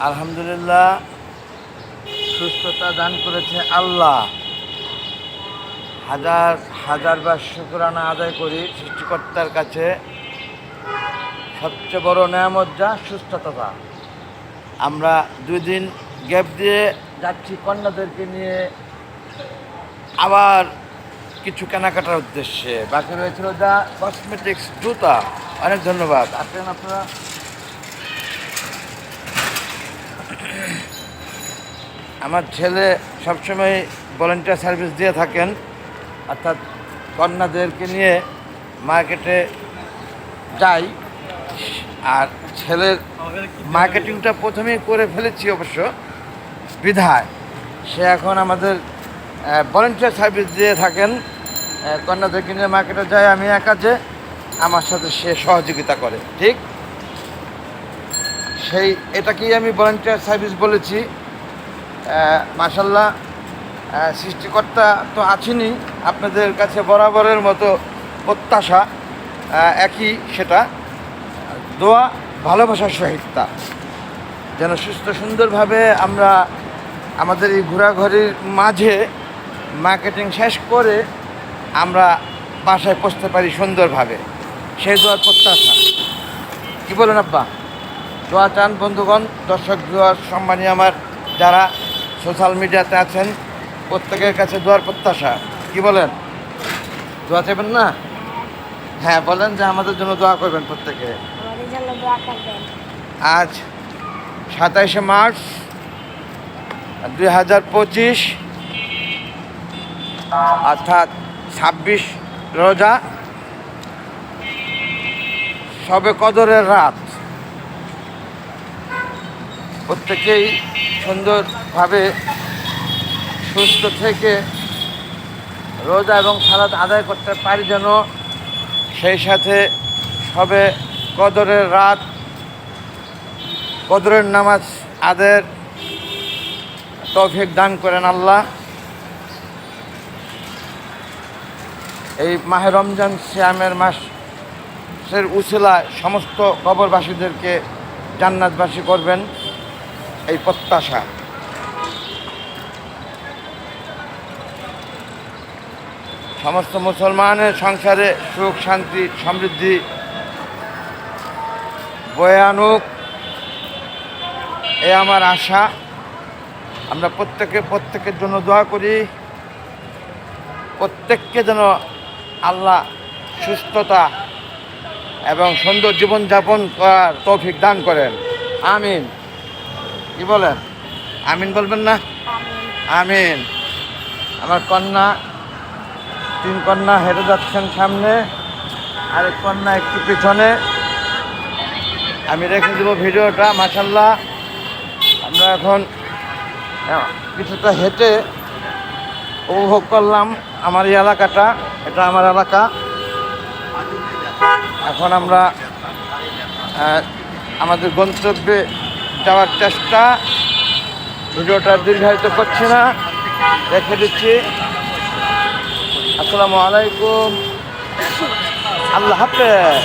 আলহামদুলিল্লাহ, সুস্থতা দান করেছে আল্লাহ। হাজার হাজারবার শুকরানা আদায় করি সৃষ্টিকর্তার কাছে। সবচেয়ে বড় নেয়ামত যা সুস্থতা। আমরা 2 দিন গ্যাপ দিয়ে যাচ্ছি কন্যাদেরকে নিয়ে আবার কিছু কেনাকাটার উদ্দেশ্যে। বাকি রয়েছিল যা কসমেটিক্স, জুতা। অনেক ধন্যবাদ। আসেন আপনারা। আমার ছেলে সবসময় ভলান্টিয়ার সার্ভিস দিয়ে থাকেন, অর্থাৎ কন্যাদেরকে নিয়ে মার্কেটে যাই। আর ছেলের মার্কেটিংটা প্রথমেই করে ফেলেছি অবশ্য, বিধায় সে এখন আমাদের ভলান্টিয়ার সার্ভিস দিয়ে থাকেন। কন্যাদেরকে নিয়ে মার্কেটে যায়, আমি একা যে আমার সাথে সে সহযোগিতা করে। ঠিক সেই এটাকেই আমি ভলান্টিয়ার সার্ভিস বলেছি। মাশাল্লাহ, সৃষ্টিকর্তা তো আছেনই, আপনাদের কাছে বরাবরের মতো প্রত্যাশা একই, সেটা দোয়া, ভালোবাসার সহিততা যেন সুস্থ সুন্দরভাবে আমরা আমাদের এই ঘোরাঘুরির মাঝে মার্কেটিং শেষ করে আমরা বাসায় পৌঁছতে পারি সুন্দরভাবে, সেই দোয়ার প্রত্যাশা। কী বলেন আব্বা? দোয়া চান বন্ধুগণ, দর্শক দোয়ার সম্মানী আমার যারা সোশ্যাল মিডিয়াতে আছেন, প্রত্যেকের কাছে দোয়ার প্রত্যাশা। কি বলেন? দোয়া চাইবেন না? হ্যাঁ বলেন যে আমাদের জন্য দোয়া করবেন প্রত্যেকে। আজ 27শে মার্চ 2025, অর্থাৎ 26 রোজা, সবে কদরের রাত। প্রত্যেকেই সুন্দরভাবে সুস্থ থেকে রোজা এবং সালাত আদায় করতে পারি যেন, সেই সাথে সবে কদরের রাত, কদরের নামাজ আদায়ের তৌফিক দান করেন আল্লাহ। এই মাহে রমজান সিয়ামের মাসের উসিলায় সমস্ত কবরবাসীদেরকে জান্নাতবাসী করবেন, এই প্রত্যাশা। সমস্ত মুসলমানের সংসারে সুখ, শান্তি, সমৃদ্ধি বয়ে আনুক, এ আমার আশা। আমরা প্রত্যেকের জন্য দোয়া করি, প্রত্যেককে যেন আল্লাহ সুস্থতা এবং সুন্দর জীবনযাপন করার তৌফিক দান করেন। আমিন। কি বলেন? আমিন বলবেন না? আমিন। আমার কন্যা, 3 কন্যা হেঁটে যাচ্ছেন সামনে, আরেক কন্যা একটু পিছনে। আমি রেখে দেবো ভিডিওটা। মাশাল্লাহ, আমরা এখন কিছুটা হেঁটে উপভোগ করলাম আমার এই এলাকাটা। এটা আমার এলাকা। এখন আমরা আমাদের গন্তব্যে যাওয়ার চেষ্টা। ভিডিওটা দীর্ঘায়িত করছি না, রেখে দিচ্ছি। আসসালামু আলাইকুম, আল্লাহ হাফেজ।